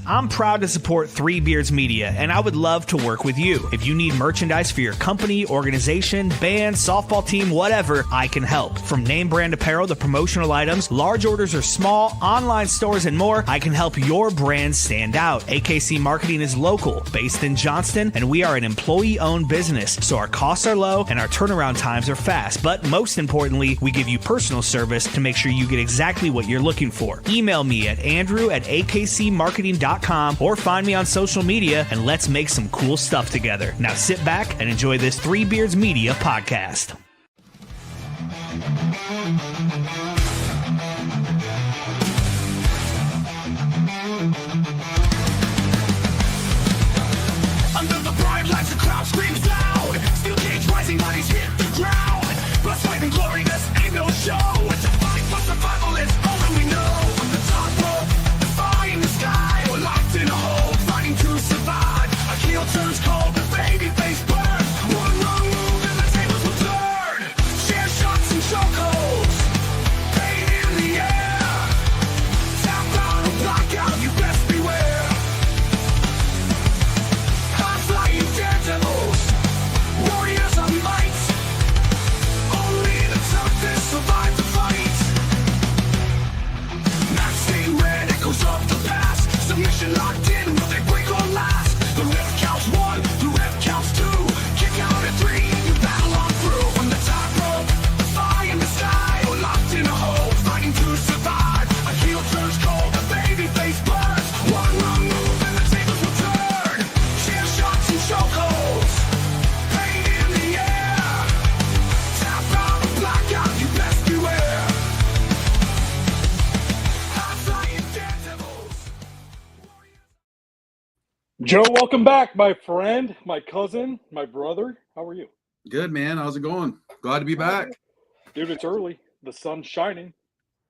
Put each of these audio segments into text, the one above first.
I'm proud to support Three Beards Media, and I would love to work with you. If you need merchandise for your company, organization, band, softball team, whatever, I can help. From name brand apparel to promotional items, large orders or small, online stores, and more, I can help your brand stand out. AKC Marketing is local, based in Johnston, and we are an employee-owned business, so our costs are low and our turnaround times are fast. But most importantly, we give you personal service to make sure you get exactly what you're looking for. Email me at andrew@akcmarketing.com or find me on social media and let's make some cool stuff together. Now sit back and enjoy this Three Beards Media podcast. Under the bright lights, the crowd screams loud. Steel cage rising, bodies hit the ground. Blood, sweat, and glory, this ain't no show. It's a fight for survival, it's all that we know. From the top rope, defying the sky. Locked in a hole, fighting to survive. A heel turns cold, the baby face burns. One wrong move and the tables will turn. Share shots and chokeholds, pain in the air. Tap out or blackout, you best beware. High-flying daredevils, warriors of might. Only the toughest survive the fight. Match stay red, echoes of the past. Submission locked in, will they break or last? The ref counts 1, the ref counts 2. Kick out at 3, you battle on through. From the top rope, the fire in the sky. Or locked in a hole, fighting to survive. A heel turns cold, the baby face burns. One wrong move and the tables will turn. Chair shots and chokeholds, pain in the air. Tap out or blackout, you best beware. High-flying daredevils. Joe, welcome back, my friend, my cousin, my brother. How are you? Good, man. How's it going? Glad to be back. Dude, it's early. The sun's shining.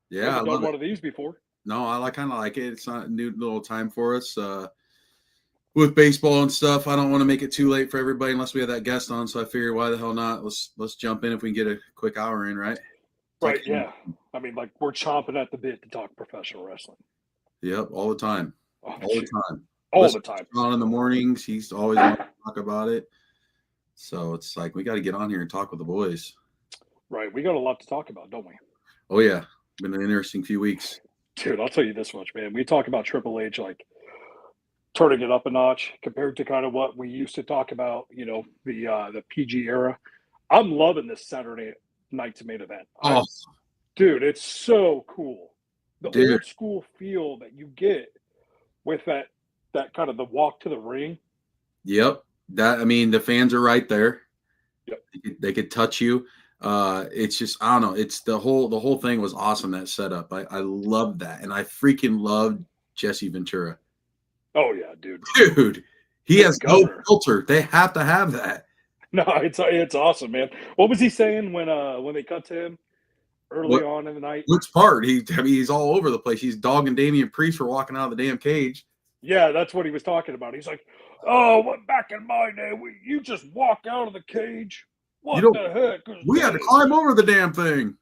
Yeah, I Haven't love done one it. of these before. No, I kind of like it. It's not a new little time for us with baseball and stuff. I don't want to make it too late for everybody unless we have that guest on. So I figured, why the hell not? Let's jump in if we can get a quick hour in, right? Right, yeah. I mean, like, we're chomping at the bit to talk professional wrestling. Yep, all the time. Oh, All the time. all Listen, the time. On in the mornings, he's always wanting to talk about it. So it's like we got to get on here and talk with the boys. Right, we got a lot to talk about, don't we? Oh yeah, been an interesting few weeks. Dude, I'll tell you this much, man. We talk about Triple H, like, turning it up a notch compared to kind of what we used to talk about, you know, the PG era. I'm loving this Saturday night's main event. Oh, Dude, it's so cool. The Dude. old school feel that you get with that kind of the walk to the ring. Yep. The fans are right there. Yep. They could touch you. It's just, I don't know. It's the whole thing was awesome, that setup. I love that. And I freaking loved Jesse Ventura. Oh yeah, dude. Dude, he has no Governor. filter. They have to have that. No, it's awesome, man. What was he saying when they cut to him early on in the night? Which part? He's all over the place. He's dogging Damian Priest for walking out of the damn cage. Yeah, that's what he was talking about. He's like, "Oh, what back in my day, you just walk out of the cage. What the heck? We had to climb over the damn thing."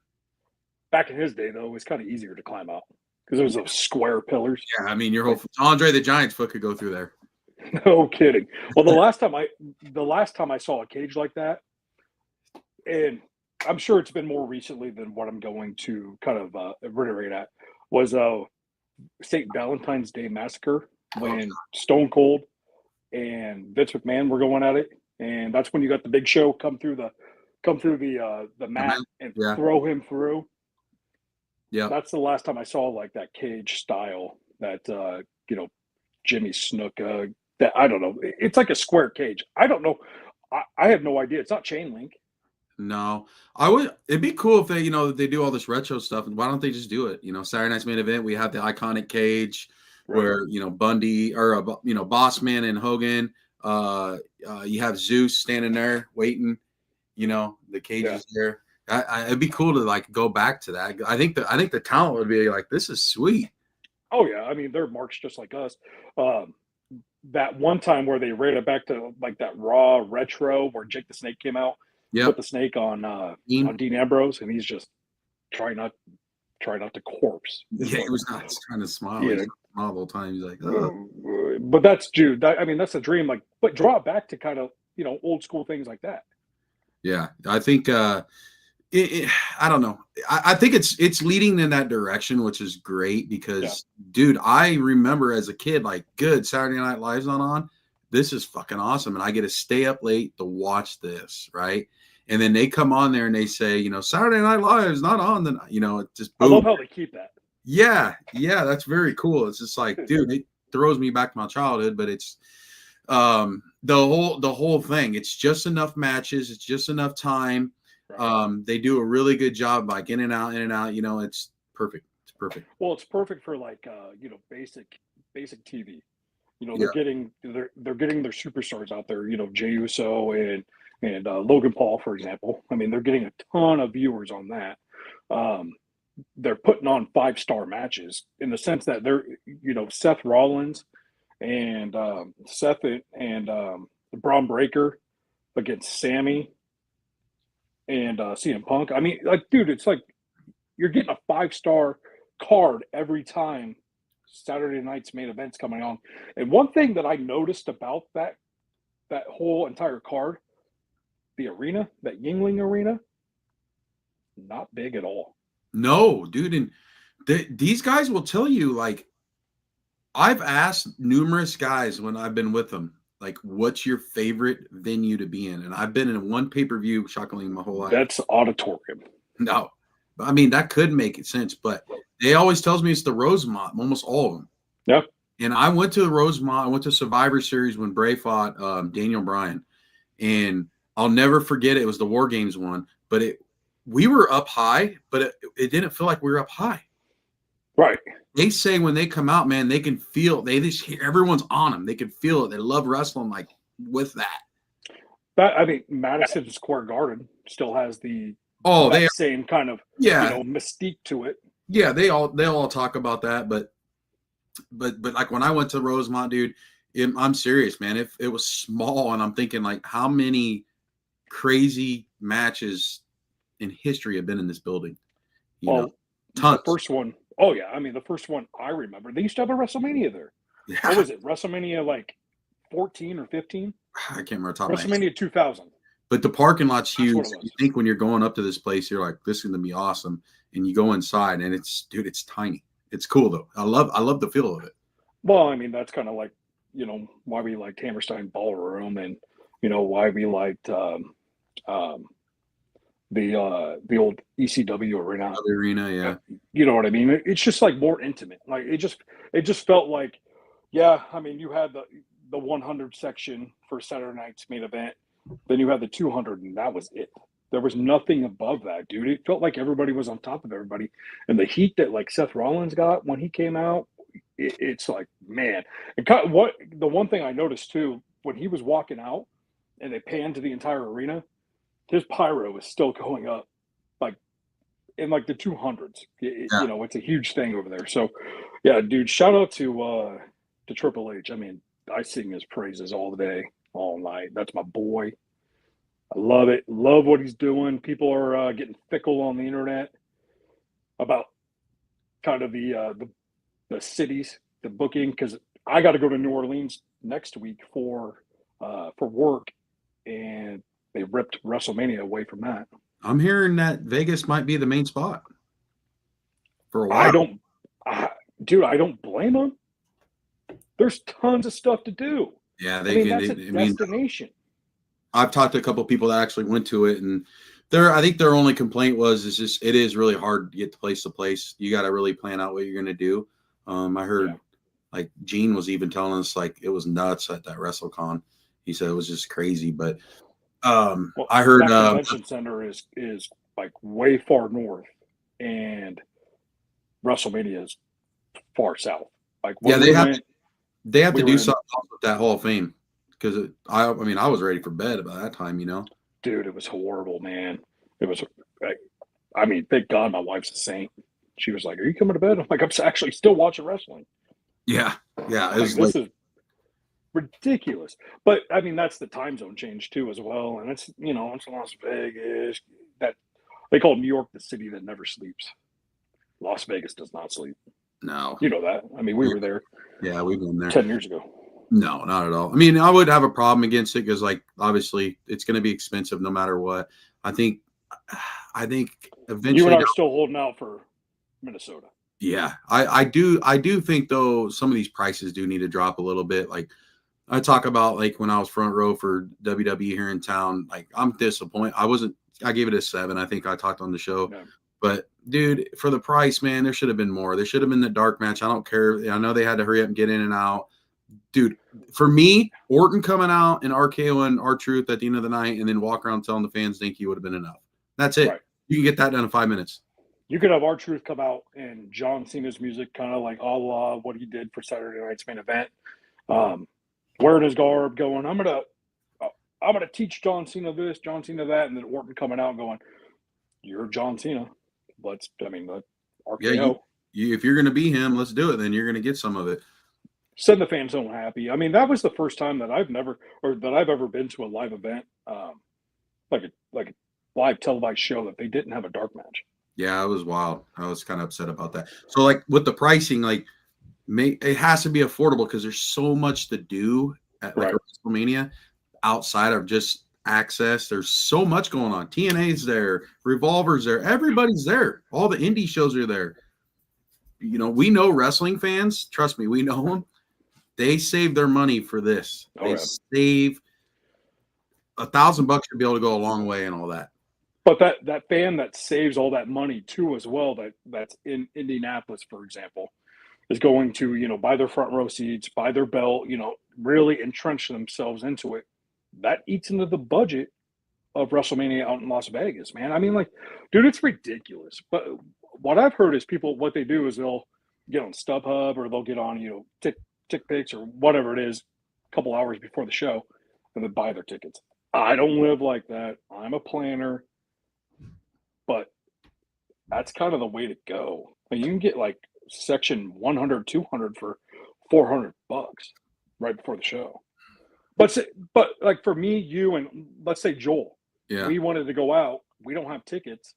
Back in his day, though, it was kind of easier to climb out because it was those square pillars. Yeah, I mean, your whole Andre the Giant's foot could go through there. No kidding. Well, the last time I saw a cage like that, and I'm sure it's been more recently than what I'm going to kind of reiterate at, was St. Valentine's Day Massacre when Stone Cold and Vince McMahon were going at it, and that's when you got the Big Show come through the mat and throw him through. Yeah, that's the last time I saw like that cage style that Jimmy Snuka. That I don't know. It's like a square cage. I don't know. I have no idea. It's not chain link. No, it'd be cool if they do all this retro stuff. And why don't they just do it? Saturday night's main event, we have the iconic cage where, Bundy or, Bossman and Hogan, you have Zeus standing there waiting, the cage is there. It'd be cool to like go back to that. I think the talent would be like, this is sweet. Oh yeah. I mean, they're marks just like us. That one time where they ran it back to like that Raw retro where Jake the Snake came out, put the snake on Dean Ambrose, and he's just trying not to corpse. Yeah, he was not trying to smile. Yeah, smile the whole time. He's like, oh. But that's Jude. I mean, that's a dream. Like, but draw it back to kind of old school things like that. Yeah, I think I don't know. I think it's leading in that direction, which is great because, dude, I remember as a kid, like, good Saturday Night Live's not on. This is fucking awesome, and I get to stay up late to watch this, right? And then they come on there and they say, Saturday Night Live is not on. Then it just boom. I love how they keep that. Yeah, that's very cool. It's just like, dude, it throws me back to my childhood, but it's the whole thing. It's just enough matches. It's just enough time. Right. They do a really good job, like in and out. It's perfect. It's perfect. Well, it's perfect for like basic TV. They're getting their superstars out there. Jey Uso and Logan Paul, for example. I mean, they're getting a ton of viewers on that. They're putting on 5-star matches in the sense that they're Seth Rollins and Braun Breaker against Sammy and CM Punk. I mean, like, dude, it's like you're getting a 5-star card every time Saturday night's main event's coming on. And one thing that I noticed about that whole entire card, the arena, that Yingling Arena, not big at all. No, dude, and these guys will tell you, like, I've asked numerous guys when I've been with them, like, what's your favorite venue to be in? And I've been in one pay-per-view, shockingly, my whole life. That's auditorium. No. I mean, that could make sense, but they always tells me it's the Rosemont, almost all of them. Yeah. And I went to the Rosemont. I went to Survivor Series when Bray fought Daniel Bryan. And I'll never forget it. It was the War Games one. But we were up high, but it didn't feel like we were up high. Right. They say when they come out, man, they can feel, they just hear everyone's on them. They can feel it. They love wrestling like with that. But I mean, Madison Square Garden still has the same kind of mystique to it. Yeah, they all talk about that, but like when I went to Rosemont, dude, I'm serious, man. It was small, and I'm thinking, like, how many crazy matches in history have been in this building? Tons. The first one. Oh yeah, I mean the first one I remember. They used to have a WrestleMania there. Yeah. What was it? WrestleMania like 14 or 15? I can't remember. Top WrestleMania 2000. But the parking lot's huge. You think when you're going up to this place, you're like, this is going to be awesome. And you go inside, and it's tiny. It's cool though. I love the feel of it. Well, I mean, that's kind of like, why we liked Hammerstein Ballroom, and why we liked the old ECW arena. The arena, yeah. You know what I mean? It's just like more intimate. Like it just felt like, yeah. I mean, you had the 100 section for Saturday night's main event. Then you had the 200, and that was it. There was nothing above that, dude. It felt like everybody was on top of everybody. And the heat that, like, Seth Rollins got when he came out, it's like, man. The one thing I noticed, too, when he was walking out and they panned to the entire arena, his pyro was still going up, like, in, like, the 200s. It's a huge thing over there. So, yeah, dude, shout out to Triple H. I mean, I sing his praises all day, all night. That's my boy. I love it. Love what he's doing. People are getting fickle on the internet about kind of the cities, the booking, because I got to go to New Orleans next week for work, and they ripped WrestleMania away from that. I'm hearing that Vegas might be the main spot for a while. I don't blame them. There's tons of stuff to do. Yeah, that's a destination. I've talked to a couple of people that actually went to it, and I think their only complaint is it is really hard to get to place. You got to really plan out what you're going to do. I heard like Gene was even telling us, like, it was nuts at that WrestleCon. He said it was just crazy, but I heard that convention center is like way far north, and WrestleMania is far south. Like, they have to do something with that Hall of Fame. Because I was ready for bed by that time, Dude, it was horrible, man. It was, thank God my wife's a saint. She was like, "Are you coming to bed?" I'm like, "I'm actually still watching wrestling." Yeah. This is ridiculous. But I mean, that's the time zone change too, as well. And it's it's Las Vegas. That they call New York the city that never sleeps. Las Vegas does not sleep. No. You know that. I mean, we were there Yeah, we've been there. 10 years ago. No, not at all. I mean, I would have a problem against it because, like, obviously, it's going to be expensive no matter what. I think eventually, You and I are still holding out for Minnesota. yeah, I do think though some of these prices do need to drop a little bit. Like I talk about, like when I was front row for WWE here in town, like I'm disappointed. I gave it a 7. I think I talked on the show. Yeah. But dude, for the price, man, there should have been more. There should have been the dark match. I don't care. I know they had to hurry up and get in and out. Dude, for me, Orton coming out and RKO and R-Truth at the end of the night and then walk around telling the fans thank you would have been enough. That's it. Right. You can get that done in 5 minutes. You could have R-Truth come out and John Cena's music, kind of like a la what he did for Saturday night's main event, wearing his garb, going, I'm gonna teach John Cena this, John Cena that, and then Orton coming out and going, you're John Cena. RKO. Yeah, if you're going to be him, let's do it. Then you're going to get some of it. Send the fans home happy. I mean, that was the first time that I've ever been to a live event, like a live televised show that they didn't have a dark match. Yeah, it was wild. I was kind of upset about that. So, like with the pricing, like it has to be affordable because there's so much to do at like WrestleMania outside of just access. There's so much going on. TNA's there, Revolver's there, everybody's there. All the indie shows are there. You know, we know wrestling fans. Trust me, we know them. They save their money for this. They save $1,000 to be able to go a long way and all that. But that fan that saves all that money too, as well, that's in Indianapolis, for example, is going to, you know, buy their front row seats, buy their belt, you know, really entrench themselves into it. That eats into the budget of WrestleMania out in Las Vegas, man. I mean, like, dude, it's ridiculous. But what I've heard is what they do is they'll get on StubHub or they'll get on, you know, TickPix or whatever it is a couple hours before the show and then buy their tickets. I don't live like that. I'm a planner. But that's kind of the way to go. Like, you can get like section 100, 200 for $400 right before the show. But like for me, you, and let's say Joel, we wanted to go out. We don't have tickets.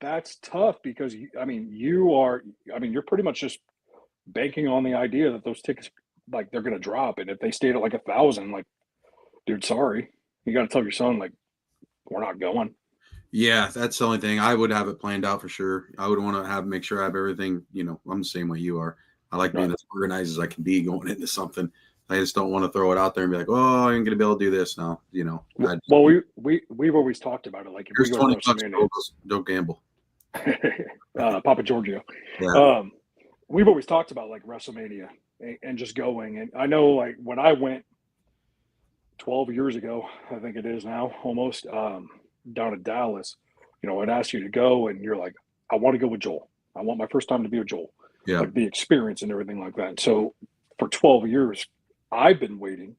That's tough because you're pretty much just banking on the idea that those tickets, like, they're going to drop. And if they stayed at like 1,000, like, dude, sorry, you got to tell your son, like, we're not going. Yeah, that's the only thing. I would have it planned out for sure. I would want to make sure I have everything, you know, I'm the same way you are. I like being as organized as I can be going into something. I just don't want to throw it out there and be like, oh, I ain't going to be able to do this now, you know. Well, we've always talked about it. Like, if there's we go $20, don't gamble. Papa Giorgio. Yeah. We've always talked about like WrestleMania and just going. And I know, like, when I went 12 years ago, I think it is now almost, down in Dallas, you know, I'd ask you to go and you're like, I want to go with Joel. I want my first time to be with Joel. Yeah. Like the experience and everything like that. So for 12 years, I've been waiting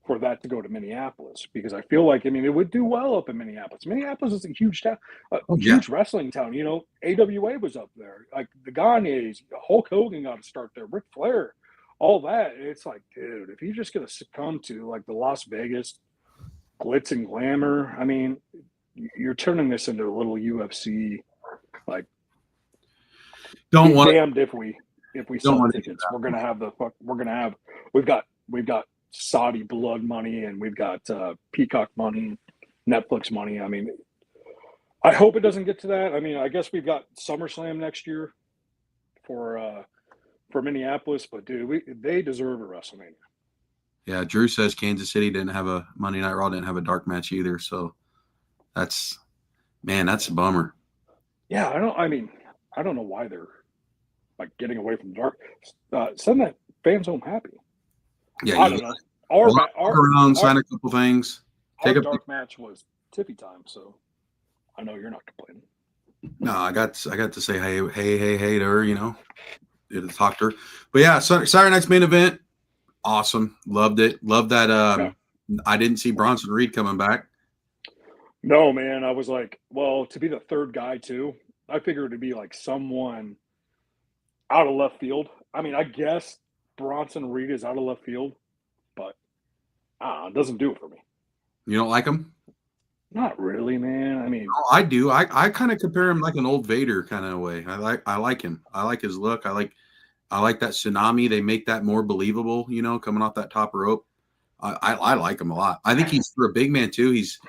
for that to go to Minneapolis because I feel like, I mean, it would do well up in Minneapolis. Minneapolis is a huge town, huge wrestling town. You know, AWA was up there, like the Gagnes, Hulk Hogan got to start there, Ric Flair, all that. It's like, dude, if you're just going to succumb to like the Las Vegas glitz and glamour, I mean, you're turning this into a little UFC. Like, don't want damned if we sell tickets. We've got Saudi blood money and we've got Peacock money, Netflix money. I mean, I hope it doesn't get to that. I mean, I guess we've got SummerSlam next year for Minneapolis, but dude, they deserve a WrestleMania. Yeah, Drew says Kansas City didn't have a Monday Night Raw, didn't have a dark match either. So that's a bummer. Yeah, I don't know why they're like getting away from the dark. Send that fans home happy. Yeah, I don't know. Our sign a couple things. Our dark match was Tiffy time, so I know you're not complaining. No, I got to say hey to her, you know, to talk to her. But yeah, Saturday night's main event. Awesome. Loved it. Loved that. I didn't see Bronson Reed coming back. No, man. I was like, well, to be the third guy too, I figured it'd be like someone out of left field. I mean, I guess Bronson Reed is out of left field, but it doesn't do it for me. You don't like him? Not really, man. I mean, Oh, I do. I kind of compare him like an old Vader kind of way. I like him. I like his look. I like that tsunami. They make that more believable, coming off that top rope. I like him a lot. I think he's for a big man too. He's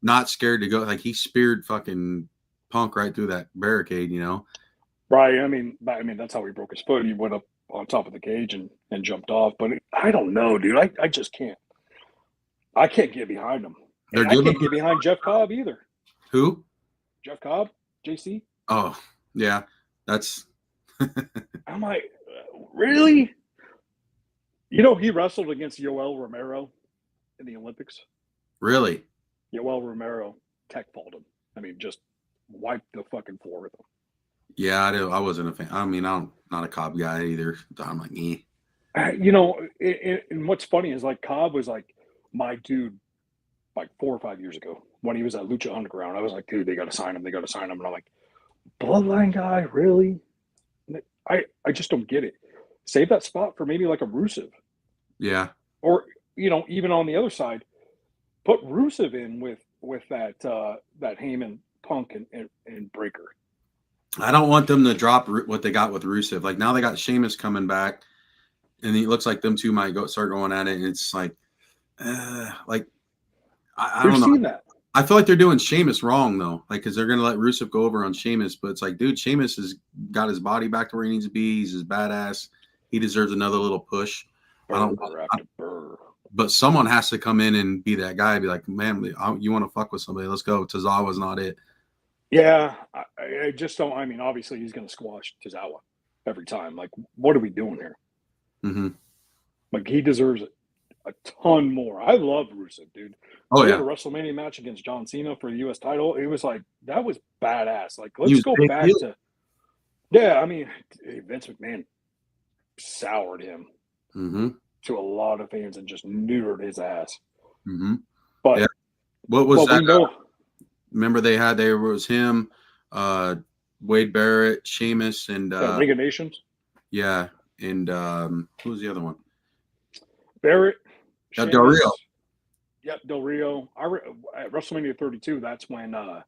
not scared to go. Like he speared fucking Punk right through that barricade. right. I mean, that's how he broke his foot. He went up on top of the cage and jumped off. But I don't know, dude. I just can't. I can't get behind him. They're And I giving can't get behind Jeff Cobb either. who? Jeff Cobb, JC. Oh yeah, that's I'm like, really? You know, he wrestled against Yoel Romero in the Olympics. really. Yoel Romero tech faulted him. I mean, just wiped the fucking floor with him. Yeah, I wasn't a fan. I mean, I'm not a Cobb guy either. I'm like, You know, and what's funny is like Cobb was like my dude like 4 or 5 years ago when he was at Lucha Underground. I was like, dude, they got to sign him. They got to sign him. And I'm like, Bloodline guy, really? I just don't get it. Save that spot for maybe like a Rusev. yeah. Or, you know, even on the other side, put Rusev in with that that Heyman, Punk, and Breaker. I don't want them to drop what they got with Rusev. Like now they got Sheamus coming back, and it looks like them two might start going at it. And it's like I We've don't know. seen that. I feel like they're doing Sheamus wrong though, like because they're gonna let Rusev go over on Sheamus, but it's like, dude, Sheamus has got his body back to where he needs to be. He's his badass. He deserves another little push. But someone has to come in and be that guy. Be like, man, you want to fuck with somebody? Let's go. Tozawa's not it. Yeah, I just don't. I mean, obviously he's going to squash Tozawa every time. Like, what are we doing here? Mm-hmm. Like, he deserves a ton more. I love Rusev, dude. Oh He yeah, had a WrestleMania match against John Cena for the U.S. title. It was like that was badass. Like, He let's was go big back deal. to. Yeah, I mean, Vince McMahon soured him Mm-hmm. to a lot of fans and just neutered his ass. Mm-hmm. But Yeah. What was that? we know. Remember there was him, Wade Barrett, Sheamus, and League of Nations. yeah, and who was the other one? Barrett. Del Sheamus, Rio. Yep, Del Rio. At WrestleMania 32, that's when I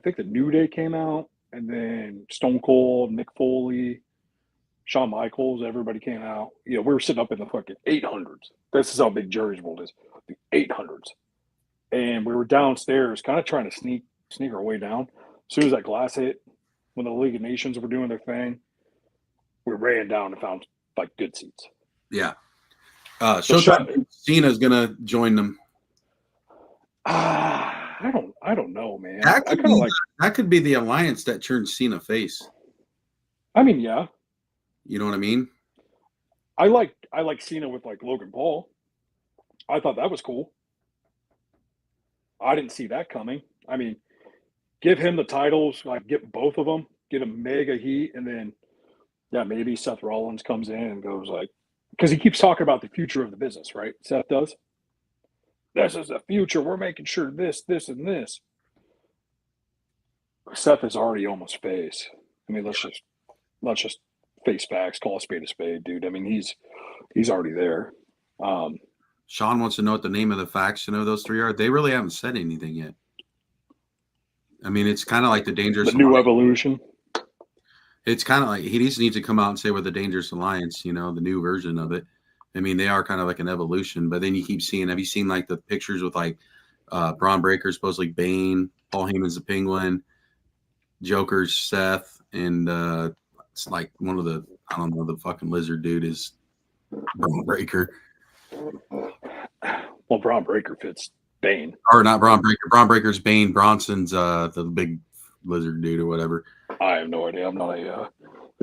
think the New Day came out, and then Stone Cold, Mick Foley, Shawn Michaels, everybody came out. You know, we were sitting up in the fucking 800s. This is how big Jerry's World is, the 800s. And we were downstairs, kind of trying to sneak our way down. As soon as that glass hit, when the League of Nations were doing their thing, we ran down and found like good seats. Yeah. Showtime Cena's gonna join them. I don't know, man. That could be the alliance that turns Cena face. I mean, yeah. You know what I mean? I like Cena with like Logan Paul. I thought that was cool. I didn't see that coming. I mean, give him the titles, like get both of them, get a mega heat, and then maybe Seth Rollins comes in and goes like, because he keeps talking about the future of the business, right? Seth does. This is the future. We're making sure this, and this. Seth is already almost face. I mean, let's just face facts, call a spade, dude. I mean, he's already there. Sean wants to know what the name of the facts those three are. They really haven't said anything yet. I mean, it's kind of like the Dangerous The new evolution. It's kind of like he just needs to come out and say we're the Dangerous Alliance, the new version of it. I mean, they are kind of like an evolution, but then you keep seeing, have you seen like the pictures with like Braun Breaker, supposedly Bane, Paul Heyman's the Penguin, Joker's Seth, and it's like one of the, I don't know, the fucking lizard dude is Braun Breaker. Well, Braun Breaker fits Bane. Or not Braun Breaker. Braun Breaker's Bane. Bronson's the big lizard dude or whatever. I have no idea. I'm not a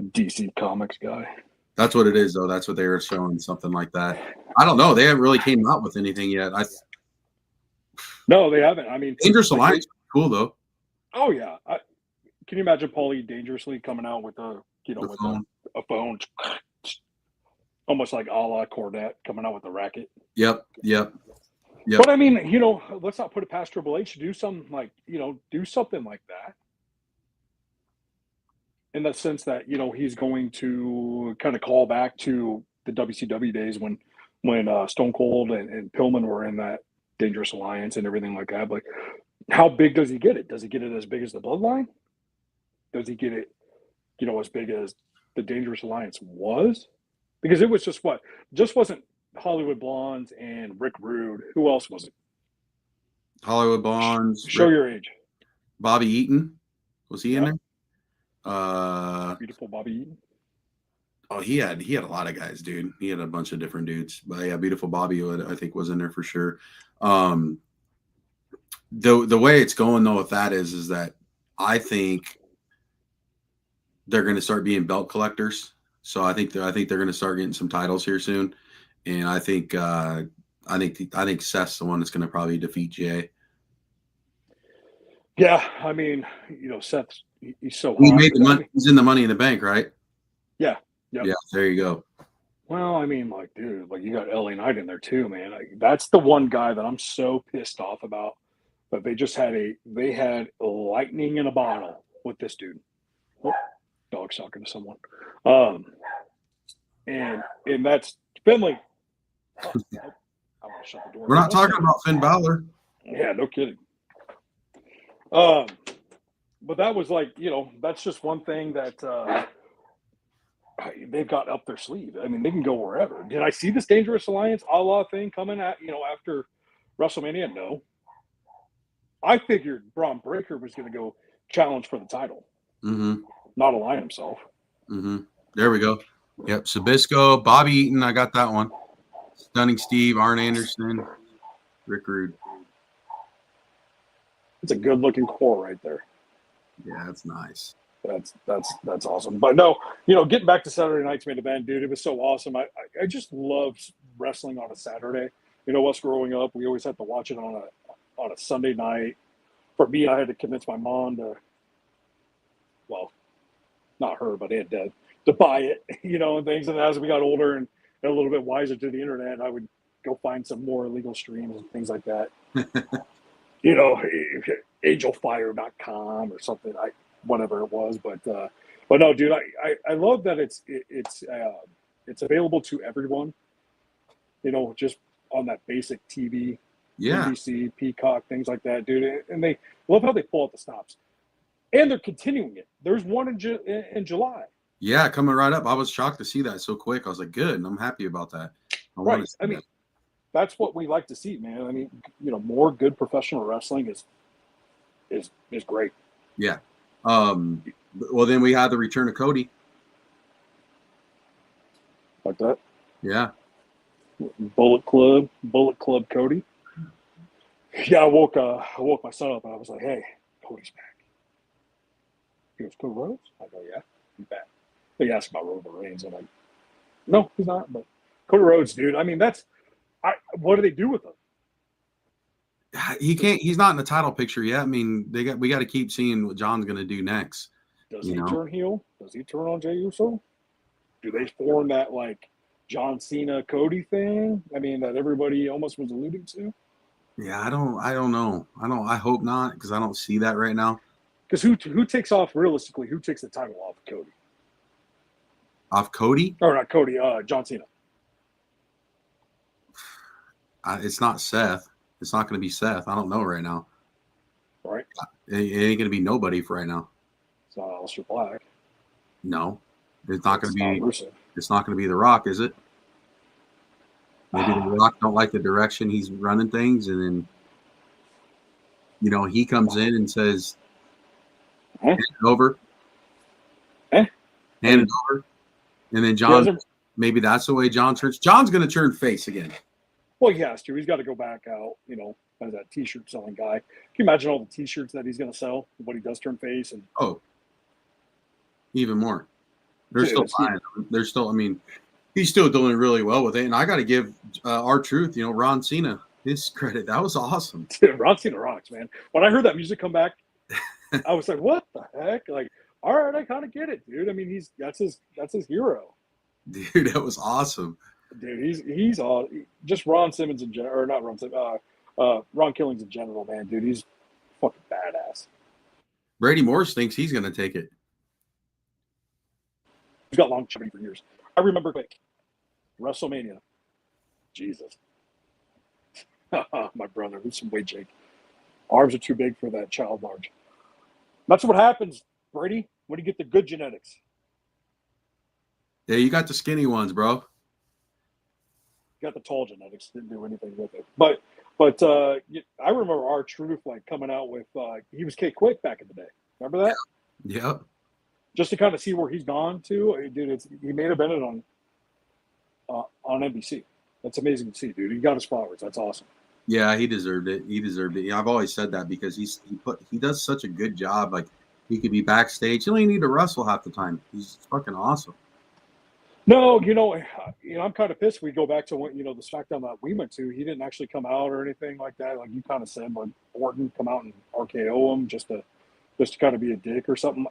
DC Comics guy. That's what it is, though. That's what they were showing, something like that. I don't know. They haven't really came out with anything yet. No, they haven't. I mean, Dangerous Alliance, cool though. Oh yeah. Can you imagine Paulie dangerously coming out with a phone, almost like a la Cornette coming out with a racket? Yep. But I mean, let's not put it past Triple H to do something like that. In the sense that, he's going to kind of call back to the WCW days when Stone Cold and Pillman were in that Dangerous Alliance and everything like that. But how big does he get it? Does he get it as big as the Bloodline? Does he get it, as big as the Dangerous Alliance was? Because it was just what? Just wasn't Hollywood Blondes and Rick Rude. Who else was it? Hollywood Bonds. Show your age. Bobby Eaton. Was he in Yep. there? Beautiful Bobby Eaton. Oh, he had a lot of guys, dude. He had a bunch of different dudes. But yeah, Beautiful Bobby, I think, was in there for sure. The way it's going though with that is that I think they're going to start being belt collectors. So I think they're going to start getting some titles here soon, and I think Seth's the one that's going to probably defeat Jay. Yeah, I mean, Seth, he's so He hot. made the money. He's in the Money in the Bank, right? Yeah. Yep. Yeah. There you go. Well, I mean, dude, you got LA Knight in there too, man. That's the one guy that I'm so pissed off about. But they had lightning in a bottle with this dude. Oh, dog's talking to someone. And that's Finley. I want to shut the door. We're not talking about Finn Balor. Yeah, no kidding. But that was that's just one thing that they've got up their sleeve. I mean, they can go wherever. Did I see this Dangerous Alliance a la thing coming at after WrestleMania? No. I figured Braun Breaker was going to go challenge for the title, not align himself. There we go. Yep, Sabisco, Bobby Eaton, I got that one. Stunning Steve, Arn Anderson, Rick Rude. It's a good-looking core right there. Yeah, that's nice. That's awesome. But no, getting back to Saturday night's main event, dude, it was so awesome. I just love wrestling on a Saturday. Us growing up, we always had to watch it on a Sunday night. For me, I had to convince my mom to, well, not her, but Aunt Deb, to buy it, and things. And as we got older and a little bit wiser to the internet, I would go find some more illegal streams and things like that. Angelfire.com or something, whatever it was. But no, dude, I love that it's available to everyone. Just on that basic TV. Yeah. NBC, Peacock, things like that, dude. And they love how they pull out the stops. And they're continuing it. There's one in July. Yeah, coming right up. I was shocked to see that so quick. I was like, good, and I'm happy about that. Right. I mean, that's what we like to see, man. I mean, more good professional wrestling is great. Yeah. Well, then we had the return of Cody. Like that. Yeah. Bullet Club Cody. Yeah, I woke my son up and I was like, hey, Cody's back. He goes, Cody Rhodes? I go, yeah, he's back. He asked about Roman Reigns. I'm like, no, he's not. But Cody Rhodes, dude. I mean, what do they do with him? He can't. He's not in the title picture yet. I mean, we got to keep seeing what John's going to do next. Does he turn heel? Does he turn on Jey Uso? Do they form that John Cena Cody thing? I mean, that everybody almost was alluding to. Yeah, I don't know. I hope not, because I don't see that right now. Because who takes off realistically? Who takes the title off of Cody? Off Cody? Or not Cody? John Cena. It's not Seth. It's not going to be Seth. I don't know right now. Right. It ain't going to be nobody for right now. It's not Aleister Black. No, it's not going to be. Rusev. It's not going to be The Rock, is it? Maybe The Rock don't like the direction he's running things, and then he comes in and says, "Hand it over." Hand it over, and then John. Maybe that's the way John turns. John's going to turn face again. Well, he has to. He's got to go back out, as that T-shirt selling guy. Can you imagine all the T-shirts that he's going to sell when he does turn face? And even more. They're still buying them. They're still. I mean, he's still doing really well with it. And I got to give R-Truth, Ron Cena, his credit. That was awesome. Dude, Ron Cena rocks, man. When I heard that music come back, I was like, "What the heck?" All right, I kind of get it, dude. I mean, that's his hero. Dude, that was awesome. Dude, he's all just Ron Simmons in general, or not Ron Simmons, Ron Killings in general, man. Dude, he's fucking badass. Brady Morse thinks he's going to take it. He's got longevity for years. I remember WrestleMania. Jesus. My brother, who's some weight, Jake. Arms are too big for that child large. That's what happens, Brady, when you get the good genetics. Yeah, you got the skinny ones, bro. Got the tall genetics, didn't do anything with it. But I remember our Truth like coming out with he was K Quick back in the day. Remember that? Yep. Just to kind of see where he's gone to, dude. He may have been it on NBC. That's amazing to see, dude. He got his flowers. That's awesome. Yeah, he deserved it. He deserved it. Yeah, I've always said that because he does such a good job. Like he could be backstage. He don't even need to wrestle half the time. He's fucking awesome. No, I'm kind of pissed. We go back to what the SmackDown that we went to. He didn't actually come out or anything like that. Like you kind of said, when Orton come out and RKO him just to kind of be a dick or something.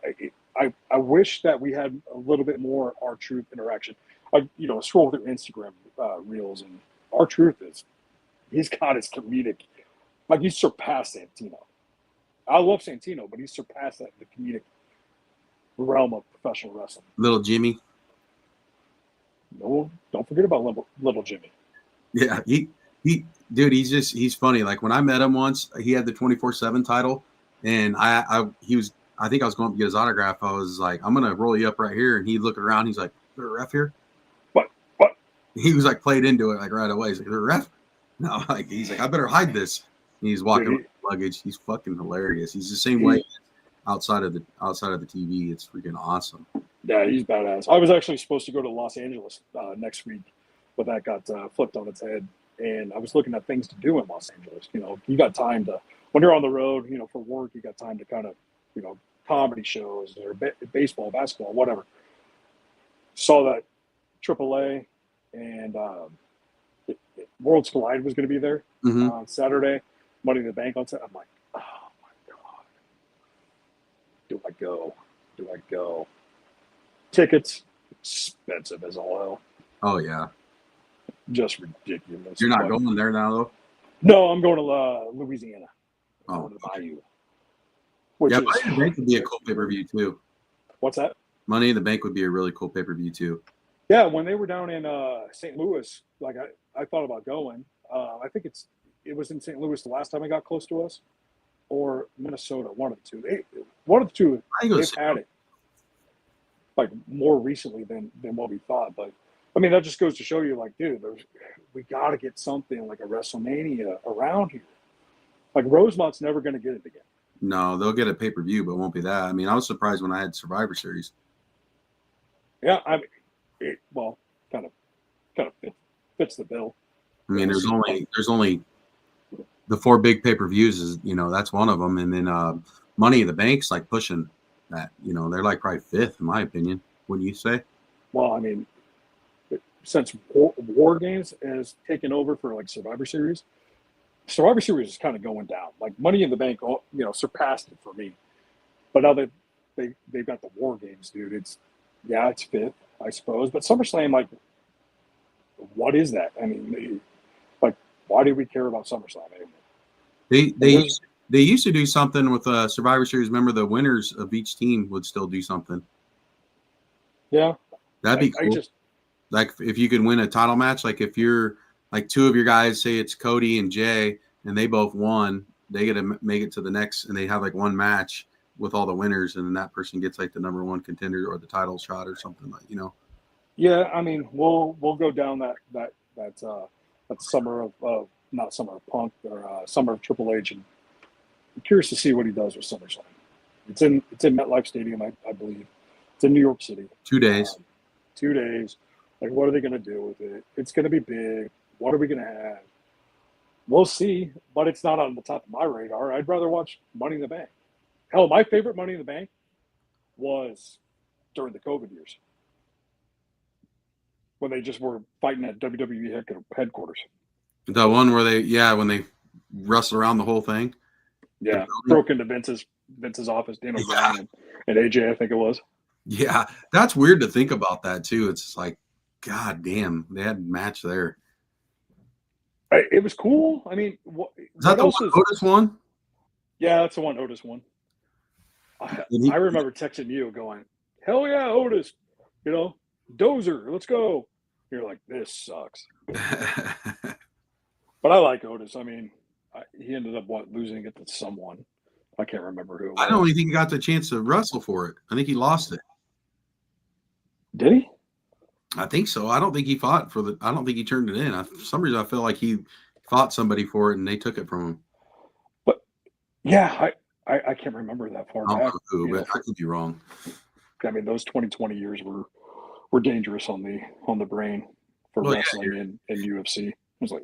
I wish that we had a little bit more R-Truth interaction. I scroll through Instagram reels, and R-Truth he's got his comedic, like he's surpassed Santino. I love Santino, but he's surpassed that the comedic realm of professional wrestling. Little Jimmy. No, don't forget about little Jimmy. Yeah, dude, he's funny. Like when I met him once, he had the 24/7 title, and I think I was going to get his autograph. I was like, I'm gonna roll you up right here, and he looked around. He's like, "Is there a ref here?" What? He was like played into it like right away. He's like, "Is there a ref?" No, like he's like, "I better hide this." And he's walking with luggage. He's fucking hilarious. He's the same way outside of the TV. It's freaking awesome. Yeah, he's badass. I was actually supposed to go to Los Angeles next week, but that got flipped on its head. And I was looking at things to do in Los Angeles. You got time to, when you're on the road, for work, you got time to kind of, comedy shows or baseball, basketball, whatever. Saw that AAA and Worlds Collide was going to be there on Saturday. Money in the Bank on Saturday. I'm like, oh my God. Do I go? Do I go? Tickets, expensive as all hell. Oh, yeah. Just ridiculous. You're not going there now, though? No, I'm going to Louisiana. I'm going to the Bayou. Yeah, Money in the Bank would be a cool pay-per-view, too. What's that? Money in the Bank would be a really cool pay-per-view, too. Yeah, when they were down in St. Louis, like I thought about going. I think it was in St. Louis the last time it got close to us, or Minnesota, one of the two. One of the two, they've had it. Like more recently than what we thought, but I mean that just goes to show you, like, dude, we got to get something like a WrestleMania around here. Like Rosemont's never going to get it again. No, they'll get a pay-per-view, but it won't be that. I mean, I was surprised when I had Survivor Series. Yeah, I mean, kind of fits the bill. I mean, there's only the 4 big pay-per-views is that's one of them, and then Money in the Bank's like pushing that. They're like probably 5th in my opinion. Wouldn't you say? Well, I mean, since War Games has taken over for like Survivor Series is kind of going down. Like Money in the Bank, surpassed it for me. But now they've got the War Games, dude. It's 5th, I suppose. But SummerSlam, like, what is that? I mean, why do we care about SummerSlam anymore? They used to do something with Survivor Series. Remember, the winners of each team would still do something. Yeah, that'd be cool. Like if you could win a title match, like if you're like 2 of your guys, say it's Cody and Jay, and they both won, they get to make it to the next, and they have like one match with all the winners, and then that person gets like the number 1 contender or the title shot or something like. Yeah, I mean, we'll go down that summer of not summer of Punk or summer of Triple H, and I'm curious to see what he does with SummerSlam. It's in MetLife Stadium, I believe. It's in New York City. 2 days. 2 days. Like, what are they going to do with it? It's going to be big. What are we going to have? We'll see, but it's not on the top of my radar. I'd rather watch Money in the Bank. Hell, my favorite Money in the Bank was during the COVID years when they just were fighting at WWE headquarters. The one where when they wrestle around the whole thing. Yeah, broke into Vince's office, Daniel Bryan and AJ, I think it was. Yeah, that's weird to think about that too. It's just like, God damn, they had a match there. It was cool. I mean, is that the one Otis won? Yeah, that's the one Otis won. I remember texting you going, hell yeah, Otis, Dozer, let's go. You're like, this sucks. But I like Otis. I mean, he ended up losing it to someone. I can't remember who it was. I don't even think he got the chance to wrestle for it. I think he lost it. Did he? I think so. I don't think he fought for the. I don't think he turned it in. For some reason, I feel like he fought somebody for it and they took it from him. But yeah, I can't remember that far I don't back. know who, but I could be wrong. I mean, those 2020 years were dangerous on the brain for wrestling and UFC. It was like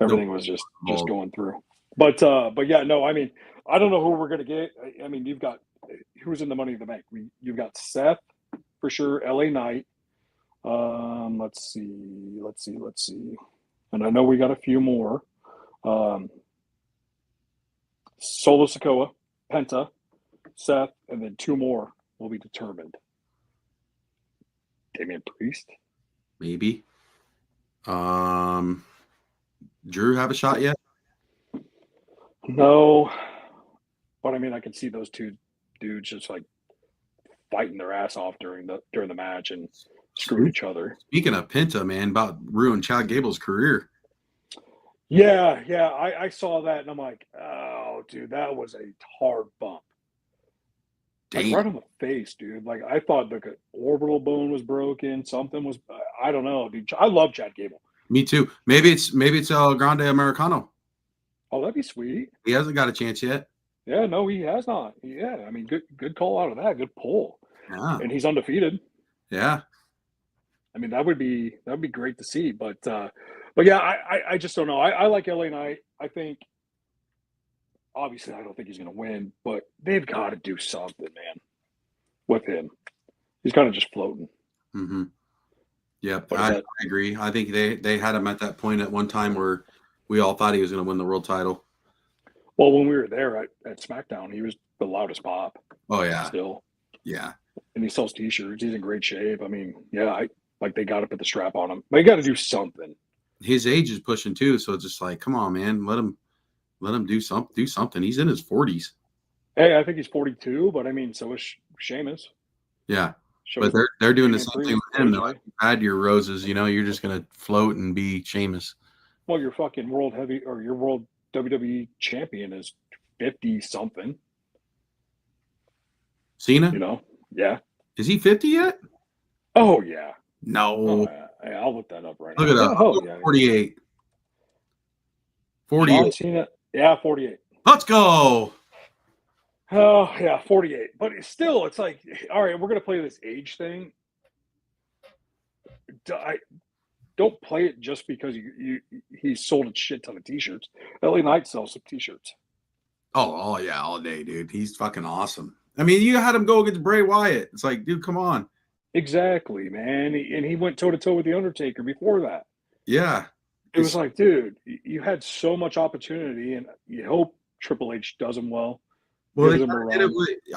everything was just going through. But yeah, no, I mean, I don't know who we're gonna get. I mean, you've got who's in the Money in the Bank. You've got Seth for sure, LA Knight. Let's see. And I know we got a few more. Solo Sikoa, Penta, Seth, and then two more will be determined. Damian Priest? Maybe. Drew have a shot yet? No. But I mean, I can see those two dudes just like fighting their ass off during the match and screwing each other. Speaking of Penta, man, about ruined Chad Gable's career. Yeah, I saw that and I'm like, oh, dude, that was a hard bump. Like right on the face, dude. Like I thought the orbital bone was broken. Something was. I don't know, dude. I love Chad Gable. Me too. Maybe it's El Grande Americano. Oh, that'd be sweet. He hasn't got a chance yet. Yeah, no, he has not. Yeah, I mean, good call out of that. Good pull. Yeah. And he's undefeated. Yeah. I mean, that would be great to see. But yeah, I just don't know. I like LA Knight. I think. Obviously, I don't think he's going to win, but they've got to do something, man, with him. He's kind of just floating. Mm-hmm. Yep, I agree. I think they had him at that point at one time where we all thought he was going to win the world title. Well, when we were there at SmackDown, he was the loudest pop. Oh, yeah. Still. Yeah. And he sells T-shirts. He's in great shape. I mean, yeah, they got to put the strap on him. They got to do something. His age is pushing, too, so it's just like, come on, man, let him do something. He's in his 40s. Hey, I think he's 42, but I mean, so is Sheamus. Yeah, but they're doing the same thing with him. They're like, you had your roses, you're just gonna float and be Sheamus. Well, your fucking world WWE champion is 50 something. Cena? Yeah. Is he 50 yet? Oh yeah. No. Oh, yeah. I'll look that up right now. Look it up. Oh, yeah. 48. 48. Cena, yeah, 48. Let's go. Oh, yeah, 48. But still, it's like, all right, we're going to play this age thing. Don't play it just because he sold a shit ton of T-shirts. LA Knight sells some T-shirts. Oh, yeah, all day, dude. He's fucking awesome. I mean, you had him go against Bray Wyatt. It's like, dude, come on. Exactly, man. And he went toe-to-toe with The Undertaker before that. Yeah. It was like, dude, you had so much opportunity, and you hope Triple H does him well. Well,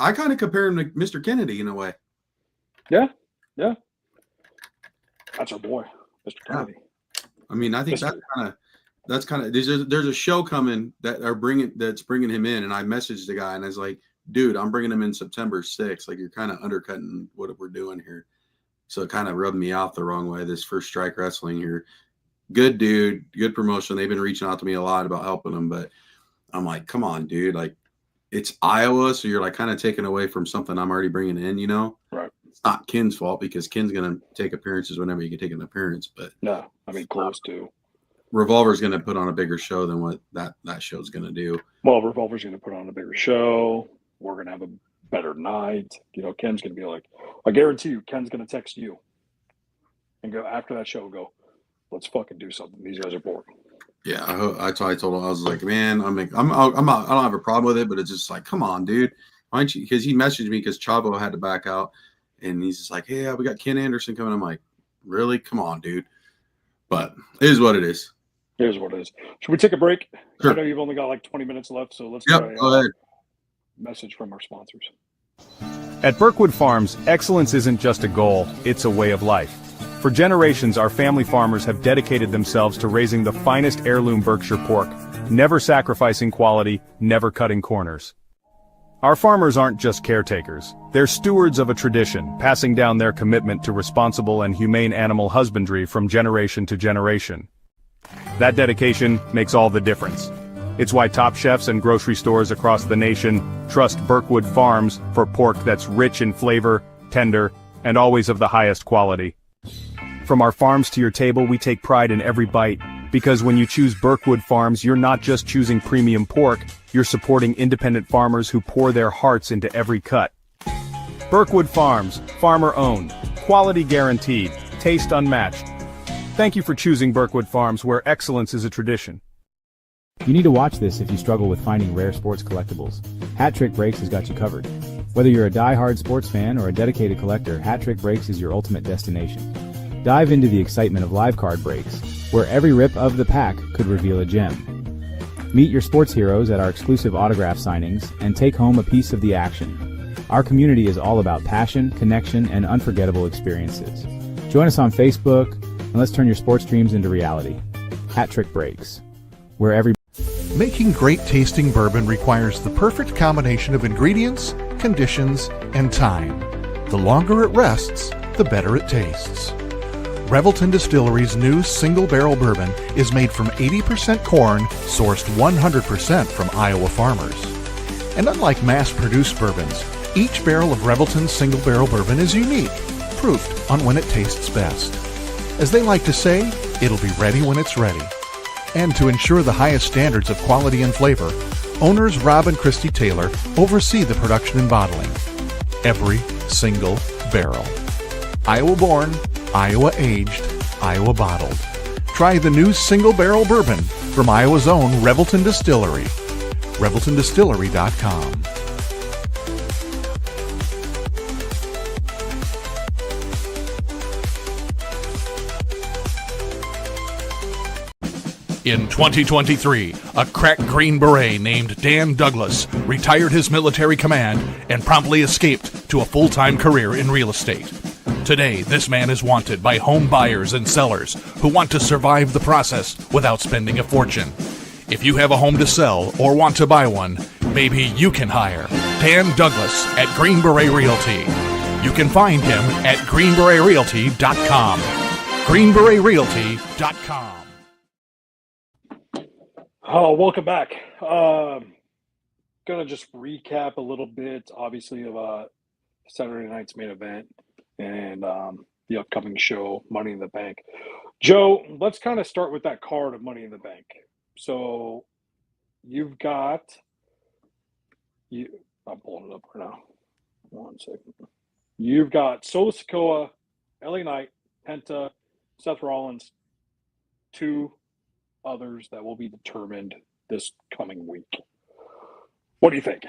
I kind of compare him to Mr. Kennedy in a way. Yeah. That's our boy, Mr. Kennedy. I mean, I think that's kind of there's a show coming that's bringing him in, and I messaged the guy and I was like, dude, I'm bringing him in September 6th. Like, you're kind of undercutting what we're doing here. So it kind of rubbed me off the wrong way. This First Strike Wrestling here. Good dude, good promotion. They've been reaching out to me a lot about helping them, but I'm like, come on, dude. Like, it's Iowa, so you're like kind of taking away from something I'm already bringing in, Right. It's not Ken's fault because Ken's going to take appearances whenever you can take an appearance, but no, I mean, close to. Revolver's going to put on a bigger show than what that show's going to do. Well, Revolver's going to put on a bigger show. We're going to have a better night. Ken's going to be like, I guarantee you, Ken's going to text you and go after that show, go, let's fucking do something. These guys are boring. Yeah, I told him, I was like, man, I don't have a problem with it, but it's just like, come on, dude, why don't you? Because he messaged me because Chavo had to back out, and he's just like, hey, we got Ken Anderson coming. I'm like, really? Come on, dude. But it is what it is. Here's what it is. Should we take a break? Sure. I know you've only got like 20 minutes left, so let's go ahead. Message from our sponsors. At Birkwood Farms, excellence isn't just a goal, it's a way of life. For generations, our family farmers have dedicated themselves to raising the finest heirloom Berkshire pork, never sacrificing quality, never cutting corners. Our farmers aren't just caretakers, they're stewards of a tradition, passing down their commitment to responsible and humane animal husbandry from generation to generation. That dedication makes all the difference. It's why top chefs and grocery stores across the nation trust Burkwood Farms for pork that's rich in flavor, tender, and always of the highest quality. From our farms to your table, we take pride in every bite, because when you choose Burkwood Farms, you're not just choosing premium pork, you're supporting independent farmers who pour their hearts into every cut. Burkwood Farms, farmer-owned, quality guaranteed, taste unmatched. Thank you for choosing Burkwood Farms, where excellence is a tradition. You need to watch this if you struggle with finding rare sports collectibles. Hat Trick Breaks has got you covered. Whether you're a die-hard sports fan or a dedicated collector, Hat Trick Breaks is your ultimate destination. Dive into the excitement of live card breaks, where every rip of the pack could reveal a gem. Meet your sports heroes at our exclusive autograph signings and take home a piece of the action. Our community is all about passion, connection, and unforgettable experiences. Join us on Facebook, and let's turn your sports dreams into reality. Hat Trick Breaks, where every... Making great tasting bourbon requires the perfect combination of ingredients, conditions, and time. The longer it rests, the better it tastes. Revelton Distillery's new single barrel bourbon is made from 80% corn, sourced 100% from Iowa farmers. And unlike mass-produced bourbons, each barrel of Revelton's single barrel bourbon is unique, proofed on when it tastes best. As they like to say, it'll be ready when it's ready. And to ensure the highest standards of quality and flavor, owners Rob and Christy Taylor oversee the production and bottling. Every single barrel. Iowa born, Iowa aged, Iowa bottled. Try the new single barrel bourbon from Iowa's own Revelton Distillery. ReveltonDistillery.com. In 2023, a crack Green Beret named Dan Douglas retired his military command and promptly escaped to a full-time career in real estate. Today, this man is wanted by home buyers and sellers who want to survive the process without spending a fortune. If you have a home to sell or want to buy one, maybe you can hire Dan Douglas at Green Beret Realty. You can find him at greenberetrealty.com. greenberetrealty.com. Oh, welcome back. Gonna just recap a little bit, obviously, of Saturday night's main event and the upcoming show, Money in the Bank. Joe, let's kind of start with that card of Money in the Bank. So you've got I'm pulling it up right now. 1 second. You've got Solo Sikoa, LA Knight, Penta, Seth Rollins, 2 others that will be determined this coming week. What do you think?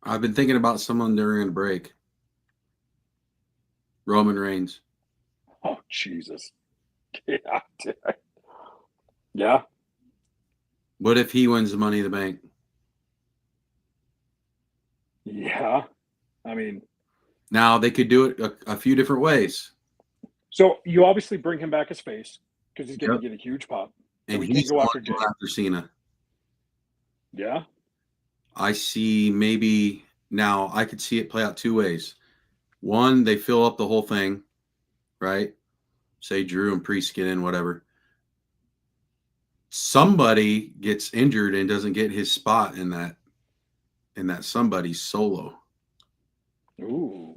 I've been thinking about someone during a break. Roman Reigns. Oh, Jesus. Yeah. Yeah. What if he wins the Money in the Bank? Yeah. I mean, now they could do it a few different ways. So you obviously bring him back as face because he's going to get a huge pop. So And we he's can't go after going Jay. after Cena. Yeah. I see maybe now I could see it play out 2 ways. One, they fill up the whole thing, right? Say Drew and Priest get in, whatever. Somebody gets injured and doesn't get his spot in that somebody's solo. Ooh.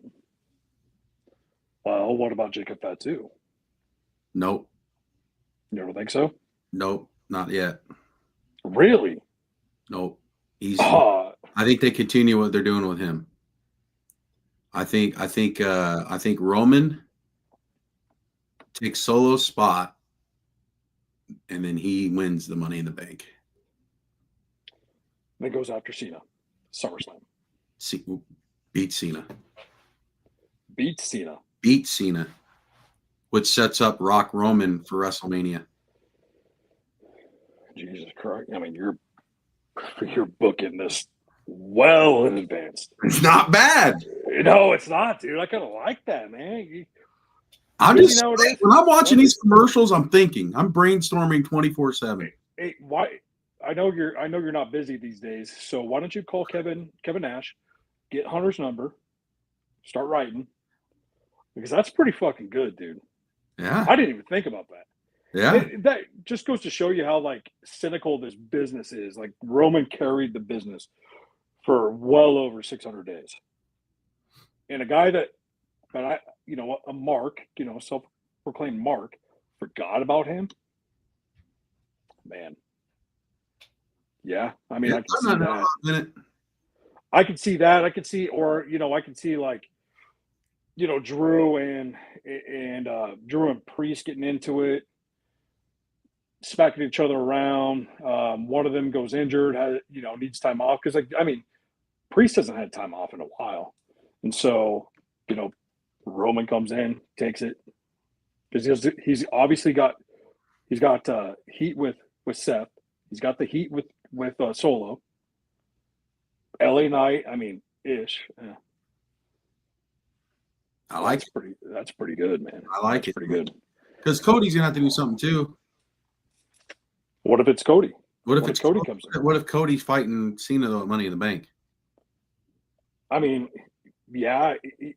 Well, what about Jacob Fatu? Nope. You don't think so? Nope. Not yet. Really? Nope. He's Uh, I think they continue what they're doing with him. I think Roman takes Solo's spot and then he wins the Money in the Bank. then goes after Cena. SummerSlam. Beat Cena. Beat Cena. Beat Cena. Which sets up Rock Roman for WrestleMania. Jesus Christ. I mean, you're booking this well in advance. It's not bad. No, it's not, dude. I kind of like that, man. I'm Busy just nowadays? when I'm watching these commercials, I'm brainstorming 24/7. Hey, why? I know you're not busy these days, so why don't you call Kevin Nash, get Hunter's number, start writing, because that's pretty fucking good, dude. Yeah. I didn't even think about that. Yeah. That just goes to show you how like cynical this business is. Like Roman carried the business for well over 600 days, and a guy that a mark, self-proclaimed mark, forgot about him. Man, yeah. I mean, Yeah, I can see that. minute. I can see that. I can see, I can see like, Drew and Drew and Priest getting into it, smacking each other around. One of them goes injured, needs time off because, Priest hasn't had time off in a while, and so Roman comes in, takes it because he's obviously got heat with Seth. He's got the heat with Solo. LA Knight, ish. Yeah. I like it. That's pretty good, man. I like it. Pretty good. Because Cody's gonna have to do something too. What if it's Cody? What if Cody comes in? What if Cody's fighting Cena though at Money in the Bank? Yeah.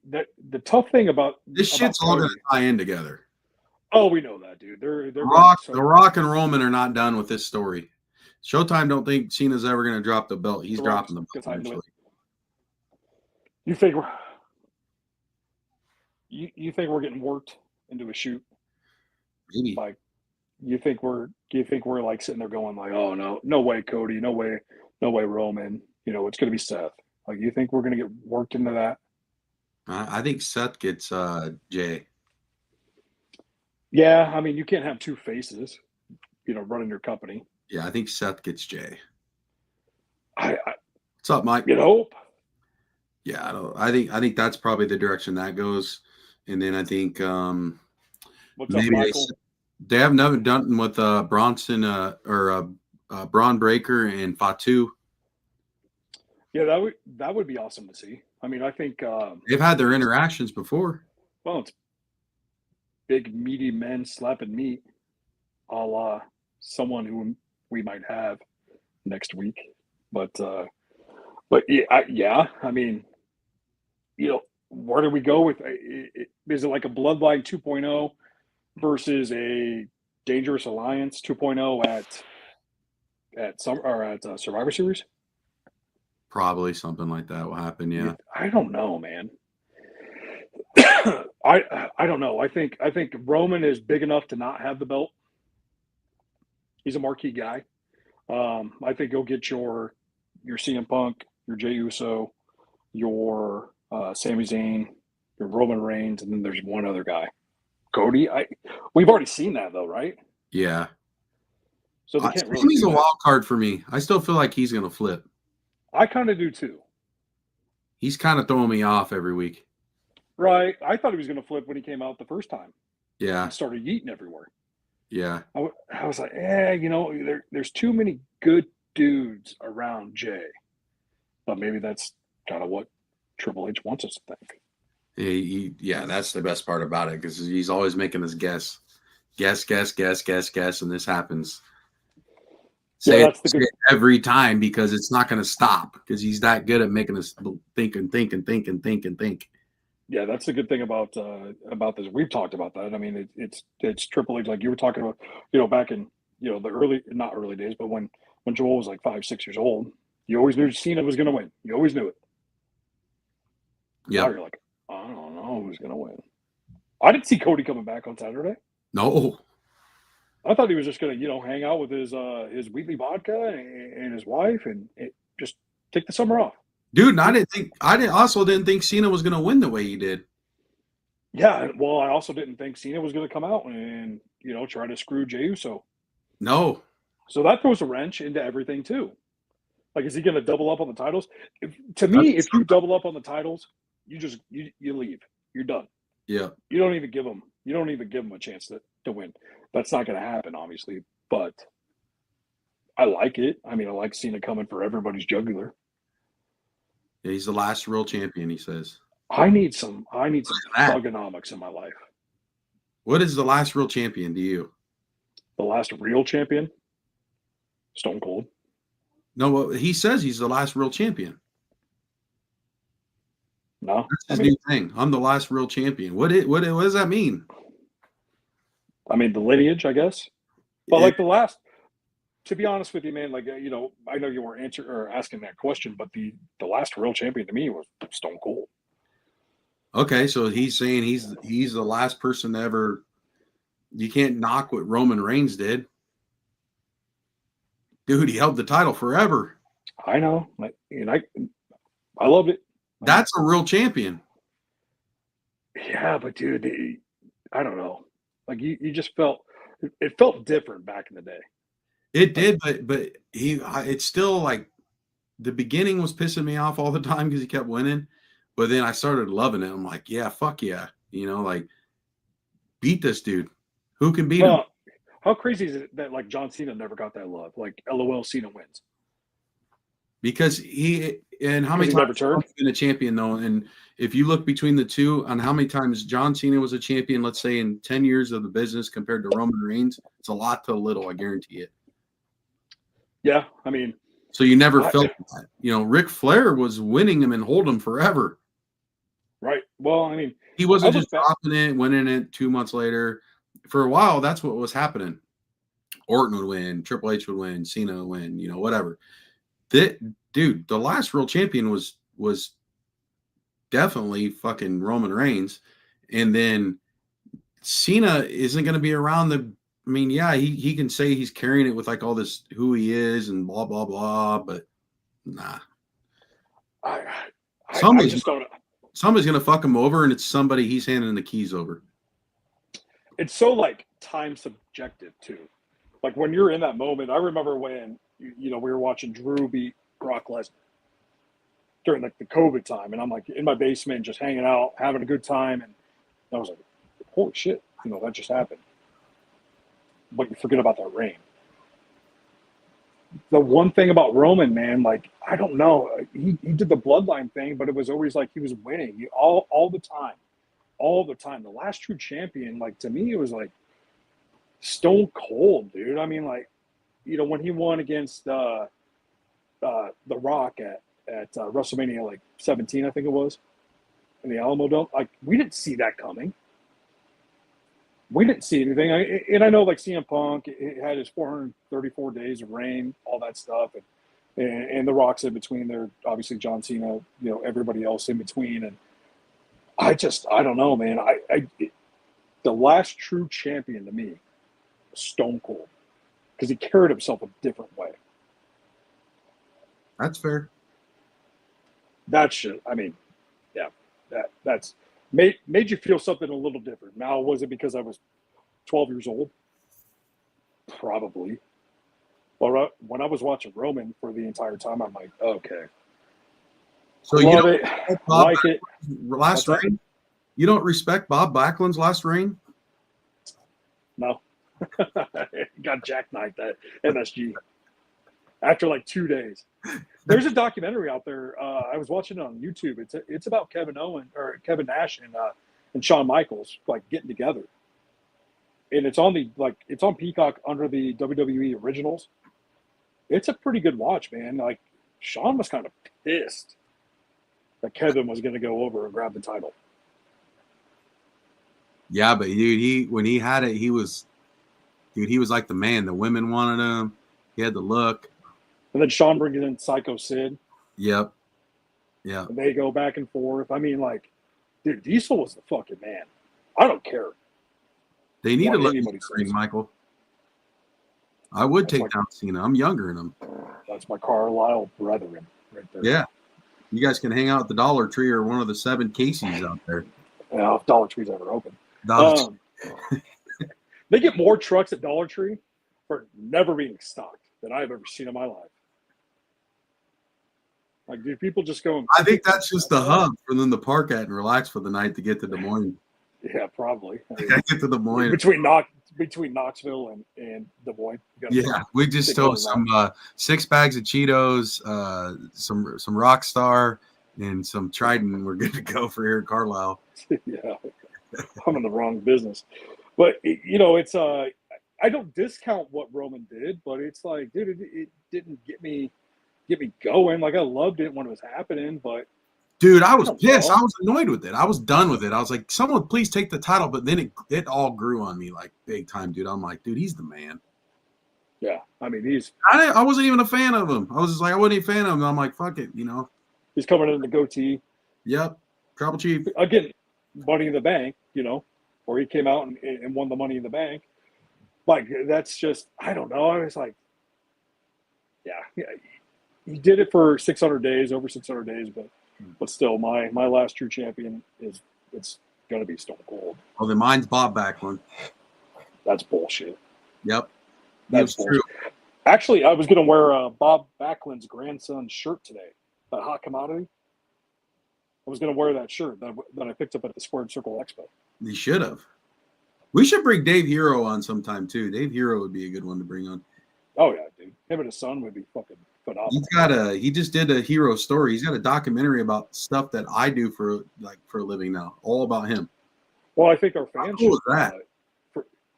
The tough thing about This shit's all gonna tie in together. Oh, we know that, dude. The Rock and Roman are not done with this story. Showtime don't think Cena's ever gonna drop the belt. He's dropping the belt eventually. You think you think we're getting worked into a shoot? Maybe. Like, you think we're like sitting there going like, oh no way, Cody, no way, Roman. It's gonna be Seth. Like, you think we're gonna get worked into that? I think Seth gets Jay. Yeah, you can't have two faces, running your company. Yeah, I think Seth gets Jay. What's up, Mike? You'd hope. Yeah, I think that's probably the direction that goes. And then I think What's up, Michael? They have never done with Bronson or Braun Breaker and Fatu. Yeah, that would be awesome to see. I think they've had their interactions before. Well, it's big meaty men slapping meat, a la someone who we might have next week. But yeah, where do we go with? Is it like a Bloodline 2.0 versus a Dangerous Alliance 2.0 at Survivor Series? Probably something like that will happen. Yeah, I don't know, man. I don't know. I think Roman is big enough to not have the belt. He's a marquee guy. I think you'll get your CM Punk, your Jey Uso, your Sami Zayn, your Roman Reigns, and then there's one other guy, Cody. We've already seen that though, right? Yeah. So they can't really. He's a wild card for me. I still feel like he's gonna flip. I kind of do too. He's kind of throwing me off every week. Right. I thought he was going to flip when he came out the first time. Yeah. And started yeeting everywhere. Yeah. I was like, there's too many good dudes around Jay. But maybe that's kind of what Triple H wants us to think. Yeah, that's the best part about it because he's always making us guess, and this happens. Say it every time because it's not going to stop because he's that good at making us think. Yeah, that's the good thing about this. We've talked about that. It's Triple H, like you were talking about, back in the not early days, but when Joel was like 5-6 years old, you always knew Cena was going to win. You always knew it. Yeah, now you're like, I don't know who's going to win. I didn't see Cody coming back on Saturday. No. I thought he was just going to, hang out with his Wheatley vodka and his wife and just take the summer off. Dude, I also didn't think Cena was going to win the way he did. Yeah, well, I also didn't think Cena was going to come out and, try to screw Jey Uso. No. So that throws a wrench into everything too. Like, is he going to double up on the titles? If you double up on the titles, you leave. You're done. Yeah. You don't even give them a chance to win. That's not going to happen, obviously. But I like it. I like Cena coming for everybody's jugular. Yeah, he's the last real champion, he says. I need some thugonomics in my life. What is the last real champion to you? The last real champion? Stone Cold. No, well, he says he's the last real champion. No. That's his new thing. I'm the last real champion. What does that mean? I mean, the lineage, I guess. But like the last, to be honest with you, man, like you know, I know you weren't answering or asking that question, but the last real champion to me was Stone Cold. Okay, so he's saying he's the last person to ever. You can't knock what Roman Reigns did, dude. He held the title forever. I know, and I loved it. That's a real champion. Yeah, but dude, I don't know. Like you just felt it felt different back in the day. It did, but it's still like the beginning was pissing me off all the time because he kept winning, but then I started loving it. I'm like, yeah, fuck yeah, you know, like beat this dude. Who can beat him? How crazy is it that like John Cena never got that love? Like, LOL, Cena wins. Because how many he times never turned? he's been a champion though? And if you look between the two on how many times John Cena was a champion, let's say in 10 years of the business compared to Roman Reigns, it's a lot to a little, I guarantee it. Yeah, I mean, so you never felt that. You know, Ric Flair was winning him and holding him forever. Right. Well, I mean, he wasn't just dropping it, winning it 2 months later. For a while, that's what was happening. Orton would win, Triple H would win, Cena would win, you know, whatever. Dude, the last real champion was definitely fucking Roman Reigns. And then Cena isn't going to be around I mean, yeah, he can say he's carrying it with like all this who he is and blah, blah, blah, but nah. Somebody's going to fuck him over, and it's somebody he's handing the keys over. It's so like time subjective too. Like when you're in that moment, I remember when you know we were watching Drew beat Brock Lesnar during like the COVID time, and I'm like in my basement just hanging out, having a good time, and I was like, "Holy shit!" You know that just happened. But you forget about that reign. The one thing about Roman, man, like I don't know, he did the bloodline thing, but it was always like he was winning all the time. All the time. The last true champion, like to me, it was like Stone Cold, dude. I mean, like, you know, when he won against The Rock at WrestleMania like 17, I think it was, in the Alamo Dome, like we didn't see that coming. We didn't see anything. And I know like CM Punk it had his 434 days of reign, all that stuff, and The Rock's in between there, obviously John Cena, you know, everybody else in between, and I don't know, man. The last true champion to me was Stone Cold because he carried himself a different way. That's fair. That shit. I mean, yeah, that's made you feel something a little different. Now, was it because I was 12 years old? Probably. Well, when I was watching Roman for the entire time, I'm like, okay. So love it. Like it. Last reign? You don't respect Bob Backlund's last reign? No. Got jackknifed at MSG after like 2 days. There's a documentary out there. I was watching it on YouTube. It's about Kevin Nash and Shawn Michaels like getting together. And it's on Peacock under the WWE originals. It's a pretty good watch, man. Like Shawn was kind of pissed that Kevin was going to go over and grab the title. Yeah, but dude, when he had it, he was like the man. The women wanted him. He had the look. And then Shawn brings in Psycho Sid. Yep. Yeah. And they go back and forth. I mean, like, dude, Diesel was the fucking man. I don't care. They need to let me ring, Michael. I would take down Cena. I'm younger than him. That's my Carlisle brethren right there. Yeah. You guys can hang out at the Dollar Tree or one of the 7 Casey's out there. Yeah, if Dollar Tree's ever open. They get more trucks at Dollar Tree for never being stocked than I've ever seen in my life. Like, do people just go? I think that's just the hub for them to park at and relax for the night to get to Des Moines. Yeah, probably. I mean, get to Des Moines between Knoxville and Des Moines. Yeah, we just stole some 6 bags of Cheetos, some Rockstar, and some Trident. We're good to go for here at Carlisle. Yeah, I'm in the wrong business, but you know, it's I don't discount what Roman did, but it's like, dude, it didn't get me going. Like I loved it when it was happening, but Dude, I was don't pissed. know. I was annoyed with it. I was done with it. I was like, someone please take the title. But then it all grew on me like big time, dude. I'm like, dude, he's the man. Yeah, I mean he's I wasn't even a fan of him. I was just like, I wasn't even a fan of him. I'm like, fuck it, he's coming in the goatee Yep. Tribal Chief. again. Money in the Bank, or he came out and won the Money in the Bank. Like that's just I don't know. I was like, yeah, he did it for 600 days, over 600 days, but still, my last true champion it's gonna be Stone Cold. Oh, then mine's Bob Backlund. That's bullshit. Yep. That's bullshit. Actually, I was gonna wear Bob Backlund's grandson's shirt today, that hot commodity. I was gonna wear that shirt that I picked up at the Squared Circle Expo. You should have. We should bring Dave Hero on sometime too. Dave Hero would be a good one to bring on. Oh yeah, dude. Him and his son would be fucking phenomenal. He just did a hero story. He's got a documentary about stuff that I do for a living now, all about him. Well, I think our fans How cool is that?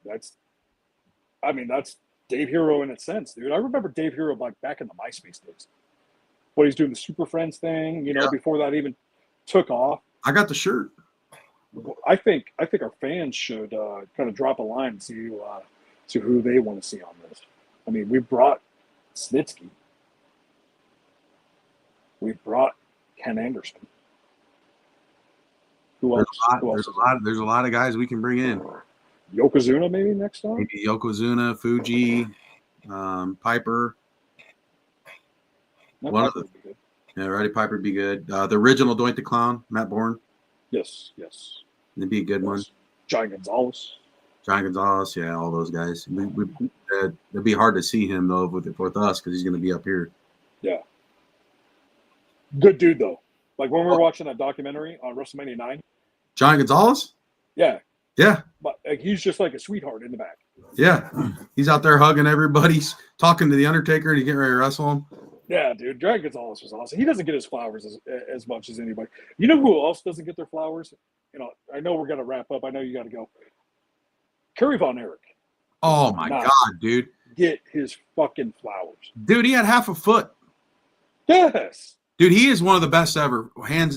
That's Dave Hero in a sense, dude. I remember Dave Hero back in the MySpace days. When he's doing the Super Friends thing, before that even took off. I got the shirt. I think our fans should kind of drop a line and see who they want to see on this. I mean, we brought Snitsky. We brought Ken Anderson. Who else? There's a lot of guys we can bring in. Yokozuna maybe next time? Maybe Yokozuna, Fuji, Piper. One of them. Yeah, Roddy Piper would be good. The original Doink the Clown, Matt Bourne. Yes. It'd be a good one. John Gonzalez, yeah, all those guys. It'd be hard to see him though with us because he's going to be up here. Yeah. Good dude though. Like when we were watching that documentary on WrestleMania 9. John Gonzalez? Yeah. Yeah. But he's just like a sweetheart in the back. Yeah. He's out there hugging everybody, talking to the Undertaker, and he's getting ready to wrestle him. Yeah, dude. John Gonzalez was awesome. He doesn't get his flowers as much as anybody. You know who else doesn't get their flowers? I know we're going to wrap up. I know you got to go. Kerry Von Erich. Oh, my God, dude. Get his fucking flowers. Dude, he had half a foot. Yes. Dude, he is one of the best ever.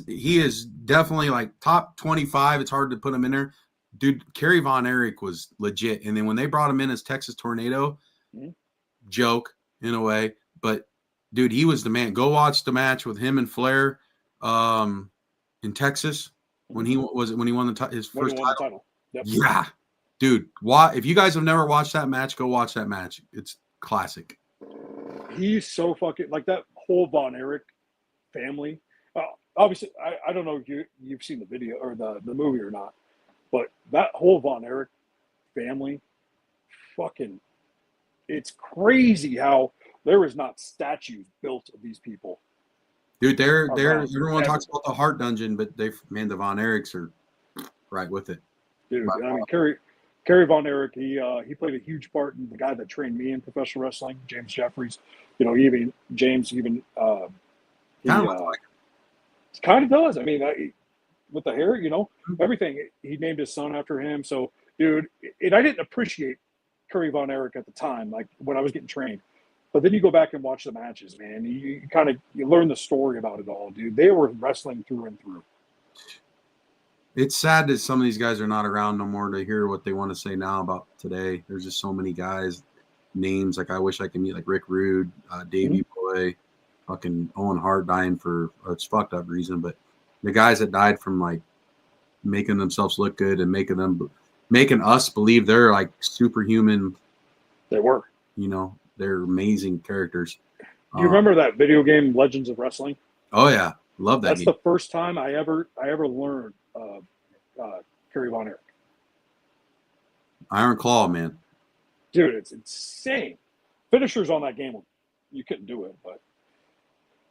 He is definitely like top 25. It's hard to put him in there. Dude, Kerry Von Erich was legit. And then when they brought him in as Texas Tornado, joke in a way, but dude, he was the man. Go watch the match with him and Flair in Texas when he won his first title. Yep. Yeah, dude. If you guys have never watched that match, go watch that match. It's classic. He's so fucking like that whole Von Erich family. Obviously, I don't know if you've seen the video or the movie or not, but that whole Von Erich family, fucking, it's crazy how there is not statues built of these people. Dude, everyone talks about the Heart Dungeon, but the Von Erichs are right with it. Dude, I mean, Kerry Von Erich, he played a huge part in the guy that trained me in professional wrestling, James Jeffries. James kind of does. I mean, with the hair, everything. He named his son after him. So, dude, and I didn't appreciate Kerry Von Erich at the time, like when I was getting trained. But then you go back and watch the matches, man. You learn the story about it all, dude. They were wrestling through and through. It's sad that some of these guys are not around no more to hear what they want to say now about today. There's just so many guys, names like I wish I could meet, like Rick Rude, Davey Boy, fucking Owen Hart dying for it's fucked up reason, but the guys that died from like making themselves look good and making us believe they're like superhuman. They were. They're amazing characters. Do you remember that video game Legends of Wrestling? Oh yeah, love that. That's the first time I ever learned Kerry Von Erich. Iron Claw, man. Dude, it's insane. Finishers on that game, you couldn't do it. But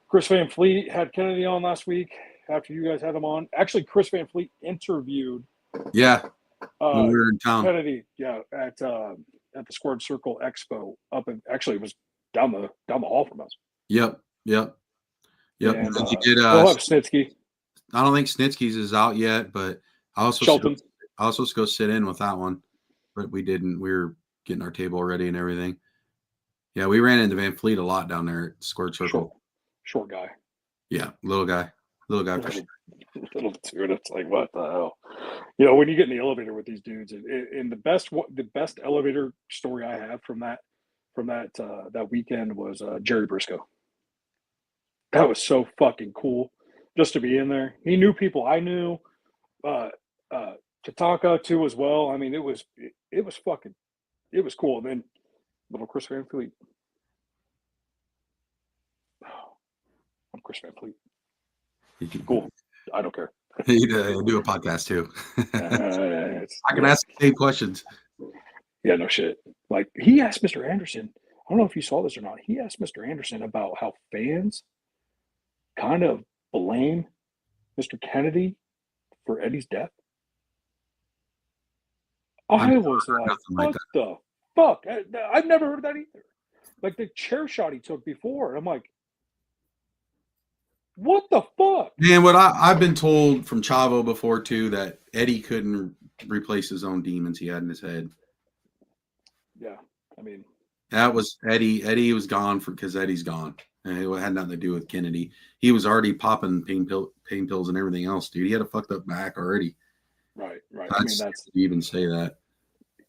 Chris Van Fleet had Kennedy on last week after you guys had him on. Actually, Chris Van Fleet interviewed. Yeah, when we were in town. Kennedy, at the Squared Circle Expo actually it was down the hall from us. Yep. And we'll have Snitsky. I don't think Snitsky's is out yet, but I also supposed to go sit in with that one, but we didn't. We were getting our table ready and everything. Yeah, we ran into Van Fleet a lot down there at Squared Circle. Short guy. Yeah, little guy. Little guy for sure. Little dude, it's like, what the hell? You know, when you get in the elevator with these dudes, and the best elevator story I have from that weekend was Jerry Briscoe. That was so fucking cool just to be in there. He knew people I knew, Tatanka too as well. I mean, it was cool. And then little Chris Van Fleet. I'm Chris Van Fleet. Cool. I don't care. You do a podcast too. I can ask the same questions. Yeah, no shit. Like, he asked Mr. Anderson, I don't know if you saw this or not. He asked Mr. Anderson about how fans kind of blame Mr. Kennedy for Eddie's death. I was like, what the fuck? I've never heard of that either. Like the chair shot he took before. And I'm like, what the fuck? And what I've been told from Chavo before too, that Eddie couldn't replace his own demons he had in his head. Yeah, I mean, that was Eddie. Eddie was gone because Eddie's gone, and it had nothing to do with Kennedy. He was already popping pain pills and everything else, dude. He had a fucked up back already. Right. I mean, that's to even say that.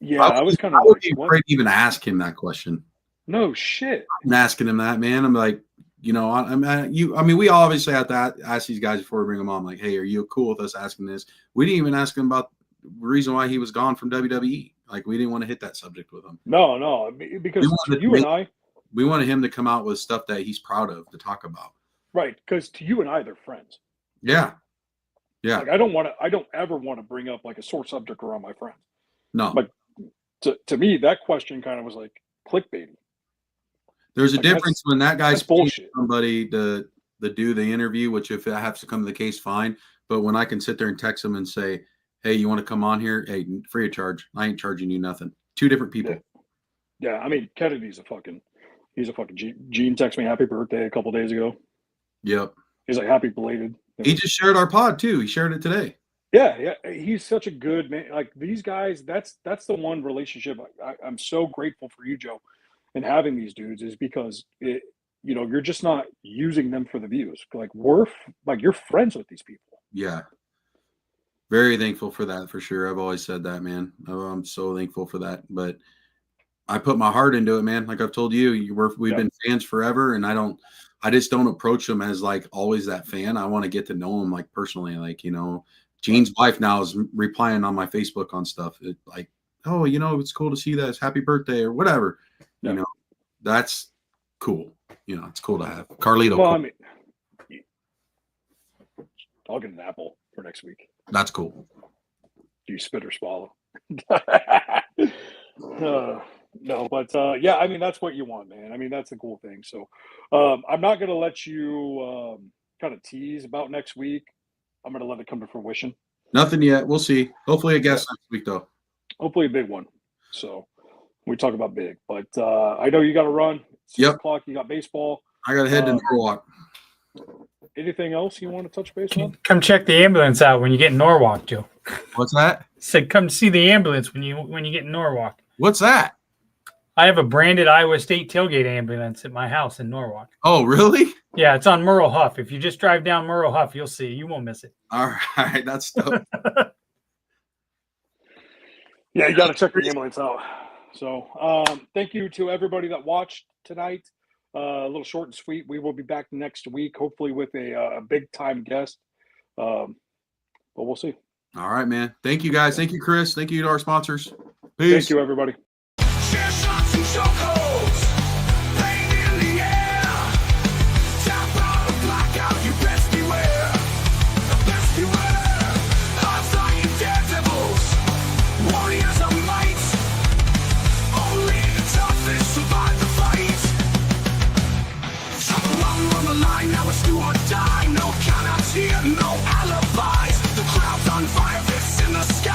Yeah, I was kind of like, afraid to even ask him that question. No shit. I'm asking him that, man. I'm like, you know, I mean, we obviously have to ask these guys before we bring them on. Like, hey, are you cool with us asking this? We didn't even ask him about the reason why he was gone from WWE. Like, we didn't want to hit that subject with him. No, because we wanted him to come out with stuff that he's proud of to talk about. Right, because to you and I, they're friends. Yeah. Like, I don't ever want to bring up like a sore subject around my friends. No. Like, to me, that question kind of was like clickbaity. There's a difference when that guy's bullshit. Somebody to do the interview, which if it has to come to the case, fine. But when I can sit there and text him and say, hey, you want to come on here? Hey, free of charge. I ain't charging you nothing. Two different people. Yeah, I mean, Kennedy's a fucking Gene texted me happy birthday a couple days ago. Yep. He's like, happy belated. He just shared our pod too. He shared it today. Yeah. He's such a good man. Like, these guys, that's the one relationship I'm so grateful for you, Joe, and having these dudes is because you're just not using them for the views. Like, you're friends with these people. Yeah. Very thankful for that, for sure. I've always said that, man. I'm so thankful for that. But I put my heart into it, man. Like I've told you, we've been fans forever, and I just don't approach them as like always that fan. I want to get to know them like personally. Like, you know, Gene's wife now is replying on my Facebook on stuff. Like, oh, you know, it's cool to see that. It's happy birthday or whatever. Yeah. You know, that's cool. You know, it's cool to have Carlito. Well, cool. I mean, I'll get an apple for next week. That's cool. Do you spit or swallow? No, but yeah, I mean, that's what you want, man. I mean, that's the cool thing. So I'm not going to let you kind of tease about next week. I'm going to let it come to fruition. Nothing yet. We'll see. Hopefully a guest next week, though. Hopefully a big one. So we talk about big. But I know you got to run. 6 o'clock, you got baseball. I got to head to Norwalk. Anything else you want to touch base on? Come check the ambulance out when you get in Norwalk, Joe. What's that? Said come see the ambulance when you get in Norwalk. What's that? I have a branded Iowa State tailgate ambulance at my house in Norwalk. Oh, really? Yeah, it's on Merle Huff. If you just drive down Merle Huff, you'll see. You won't miss it. All right, that's dope. Yeah, you got to check the ambulance out. So thank you to everybody that watched tonight. A little short and sweet. We will be back next week, hopefully with a big-time guest. But we'll see. All right, man. Thank you, guys. Thank you, Chris. Thank you to our sponsors. Peace. Thank you, everybody. Chair shots and chokeholds, pain in the air. Tap out of blackout, you best beware. Best beware. High-flying daredevils, warriors of might. Only the toughest survive the fight. Shot along on the line, now it's do or die. No countouts here, no alibis. The crowd's on fire, fists in the sky.